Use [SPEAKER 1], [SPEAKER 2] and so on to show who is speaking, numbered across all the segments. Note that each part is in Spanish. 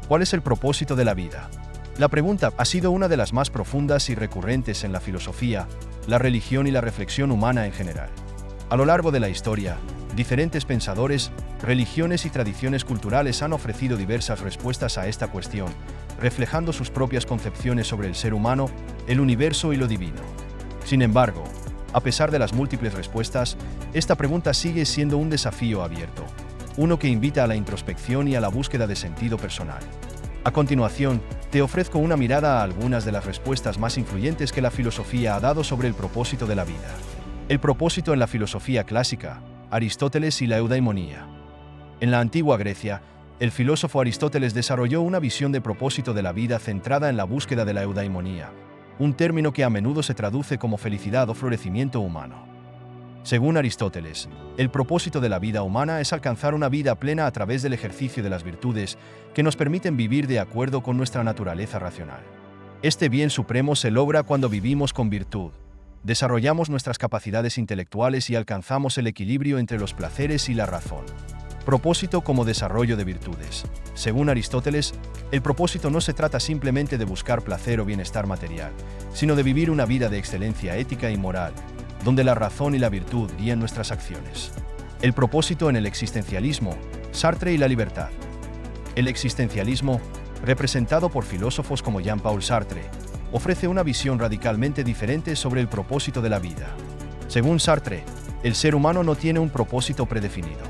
[SPEAKER 1] ¿Cuál es el propósito de la vida? La pregunta ha sido una de las más profundas y recurrentes en la filosofía, la religión y la reflexión humana en general. A lo largo de la historia, diferentes pensadores, religiones y tradiciones culturales han ofrecido diversas respuestas a esta cuestión, reflejando sus propias concepciones sobre el ser humano, el universo y lo divino. Sin embargo, a pesar de las múltiples respuestas, esta pregunta sigue siendo un desafío abierto, uno que invita a la introspección y a la búsqueda de sentido personal. A continuación, te ofrezco una mirada a algunas de las respuestas más influyentes que la filosofía ha dado sobre el propósito de la vida. El propósito en la filosofía clásica, Aristóteles y la eudaimonía. En la antigua Grecia, el filósofo Aristóteles desarrolló una visión de propósito de la vida centrada en la búsqueda de la eudaimonía, un término que a menudo se traduce como felicidad o florecimiento humano. Según Aristóteles, el propósito de la vida humana es alcanzar una vida plena a través del ejercicio de las virtudes que nos permiten vivir de acuerdo con nuestra naturaleza racional. Este bien supremo se logra cuando vivimos con virtud, desarrollamos nuestras capacidades intelectuales y alcanzamos el equilibrio entre los placeres y la razón. Propósito como desarrollo de virtudes. Según Aristóteles, el propósito no se trata simplemente de buscar placer o bienestar material, sino de vivir una vida de excelencia ética y moral, donde la razón y la virtud guían nuestras acciones. El propósito en el existencialismo, Sartre y la libertad. El existencialismo, representado por filósofos como Jean-Paul Sartre, ofrece una visión radicalmente diferente sobre el propósito de la vida. Según Sartre, el ser humano no tiene un propósito predefinido.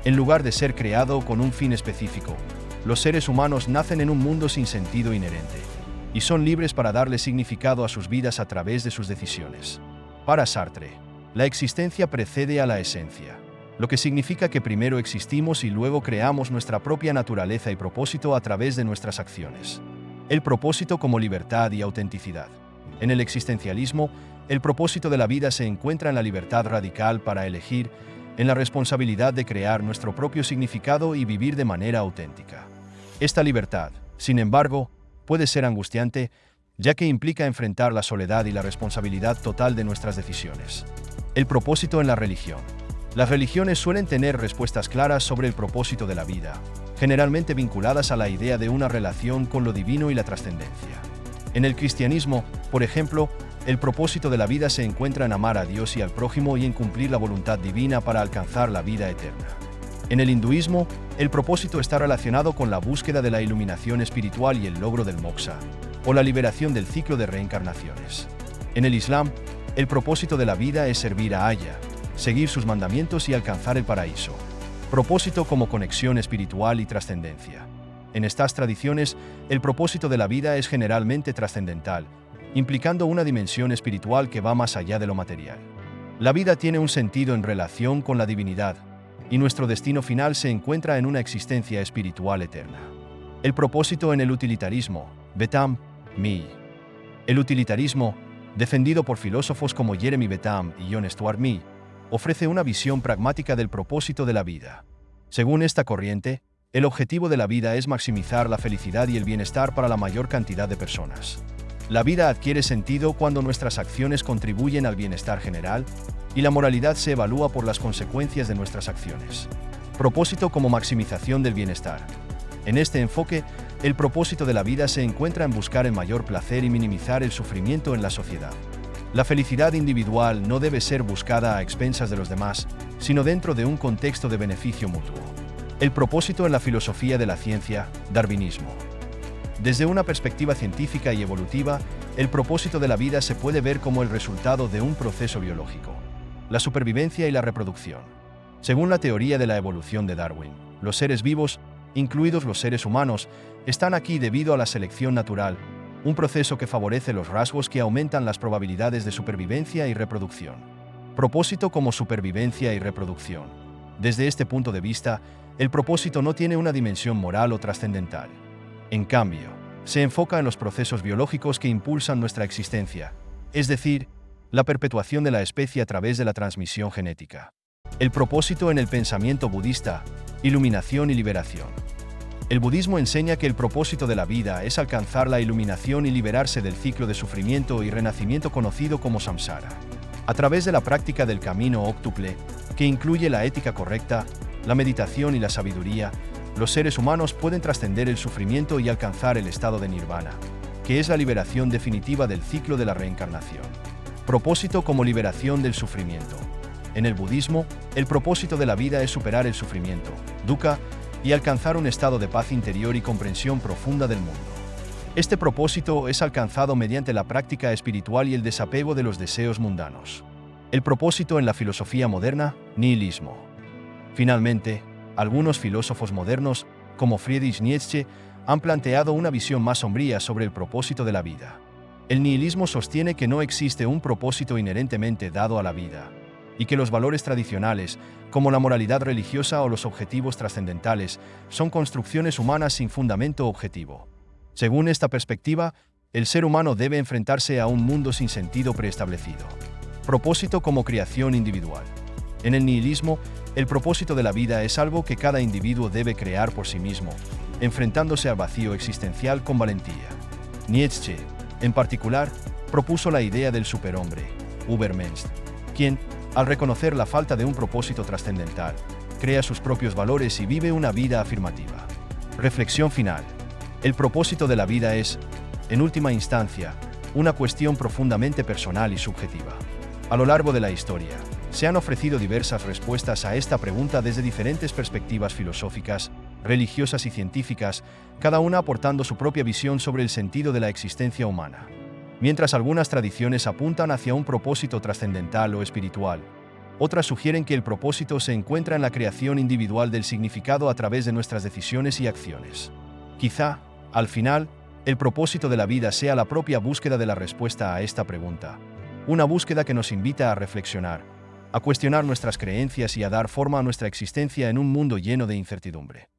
[SPEAKER 1] En lugar de ser creado con un fin específico, los seres humanos nacen en un mundo sin sentido inherente, y son libres para darle significado a sus vidas a través de sus decisiones. Para Sartre, la existencia precede a la esencia, lo que significa que primero existimos y luego creamos nuestra propia naturaleza y propósito a través de nuestras acciones. El propósito como libertad y autenticidad. En el existencialismo, el propósito de la vida se encuentra en la libertad radical para elegir, en la responsabilidad de crear nuestro propio significado y vivir de manera auténtica. Esta libertad, sin embargo, puede ser angustiante, ya que implica enfrentar la soledad y la responsabilidad total de nuestras decisiones. El propósito en la religión. Las religiones suelen tener respuestas claras sobre el propósito de la vida, generalmente vinculadas a la idea de una relación con lo divino y la trascendencia. En el cristianismo, por ejemplo, el propósito de la vida se encuentra en amar a Dios y al prójimo y en cumplir la voluntad divina para alcanzar la vida eterna. En el hinduismo, el propósito está relacionado con la búsqueda de la iluminación espiritual y el logro del moksha, o la liberación del ciclo de reencarnaciones. En el Islam, el propósito de la vida es servir a Allah, seguir sus mandamientos y alcanzar el paraíso. Propósito como conexión espiritual y trascendencia. En estas tradiciones, el propósito de la vida es generalmente trascendental, implicando una dimensión espiritual que va más allá de lo material. La vida tiene un sentido en relación con la divinidad, y nuestro destino final se encuentra en una existencia espiritual eterna. El propósito en el utilitarismo, Bentham, Mill. El utilitarismo, defendido por filósofos como Jeremy Bentham y John Stuart Mill, ofrece una visión pragmática del propósito de la vida. Según esta corriente, el objetivo de la vida es maximizar la felicidad y el bienestar para la mayor cantidad de personas. La vida adquiere sentido cuando nuestras acciones contribuyen al bienestar general y la moralidad se evalúa por las consecuencias de nuestras acciones. Propósito como maximización del bienestar. En este enfoque, el propósito de la vida se encuentra en buscar el mayor placer y minimizar el sufrimiento en la sociedad. La felicidad individual no debe ser buscada a expensas de los demás, sino dentro de un contexto de beneficio mutuo. El propósito en la filosofía de la ciencia, darwinismo. Desde una perspectiva científica y evolutiva, el propósito de la vida se puede ver como el resultado de un proceso biológico, la supervivencia y la reproducción. Según la teoría de la evolución de Darwin, los seres vivos, incluidos los seres humanos, están aquí debido a la selección natural, un proceso que favorece los rasgos que aumentan las probabilidades de supervivencia y reproducción. Propósito como supervivencia y reproducción. Desde este punto de vista, el propósito no tiene una dimensión moral o trascendental. En cambio, se enfoca en los procesos biológicos que impulsan nuestra existencia, es decir, la perpetuación de la especie a través de la transmisión genética. El propósito en el pensamiento budista, iluminación y liberación. El budismo enseña que el propósito de la vida es alcanzar la iluminación y liberarse del ciclo de sufrimiento y renacimiento conocido como samsara. A través de la práctica del camino óctuple, que incluye la ética correcta, la meditación y la sabiduría, los seres humanos pueden trascender el sufrimiento y alcanzar el estado de nirvana, que es la liberación definitiva del ciclo de la reencarnación. Propósito como liberación del sufrimiento. En el budismo, el propósito de la vida es superar el sufrimiento, dukkha, y alcanzar un estado de paz interior y comprensión profunda del mundo. Este propósito es alcanzado mediante la práctica espiritual y el desapego de los deseos mundanos. El propósito en la filosofía moderna, nihilismo. Finalmente, algunos filósofos modernos, como Friedrich Nietzsche, han planteado una visión más sombría sobre el propósito de la vida. El nihilismo sostiene que no existe un propósito inherentemente dado a la vida, y que los valores tradicionales, como la moralidad religiosa o los objetivos trascendentales, son construcciones humanas sin fundamento objetivo. Según esta perspectiva, el ser humano debe enfrentarse a un mundo sin sentido preestablecido. Propósito como creación individual. En el nihilismo, el propósito de la vida es algo que cada individuo debe crear por sí mismo, enfrentándose al vacío existencial con valentía. Nietzsche, en particular, propuso la idea del superhombre, Übermensch, quien, al reconocer la falta de un propósito trascendental, crea sus propios valores y vive una vida afirmativa. Reflexión final. El propósito de la vida es, en última instancia, una cuestión profundamente personal y subjetiva. A lo largo de la historia, se han ofrecido diversas respuestas a esta pregunta desde diferentes perspectivas filosóficas, religiosas y científicas, cada una aportando su propia visión sobre el sentido de la existencia humana. Mientras algunas tradiciones apuntan hacia un propósito trascendental o espiritual, otras sugieren que el propósito se encuentra en la creación individual del significado a través de nuestras decisiones y acciones. Quizá, al final, el propósito de la vida sea la propia búsqueda de la respuesta a esta pregunta, una búsqueda que nos invita a reflexionar, a cuestionar nuestras creencias y a dar forma a nuestra existencia en un mundo lleno de incertidumbre.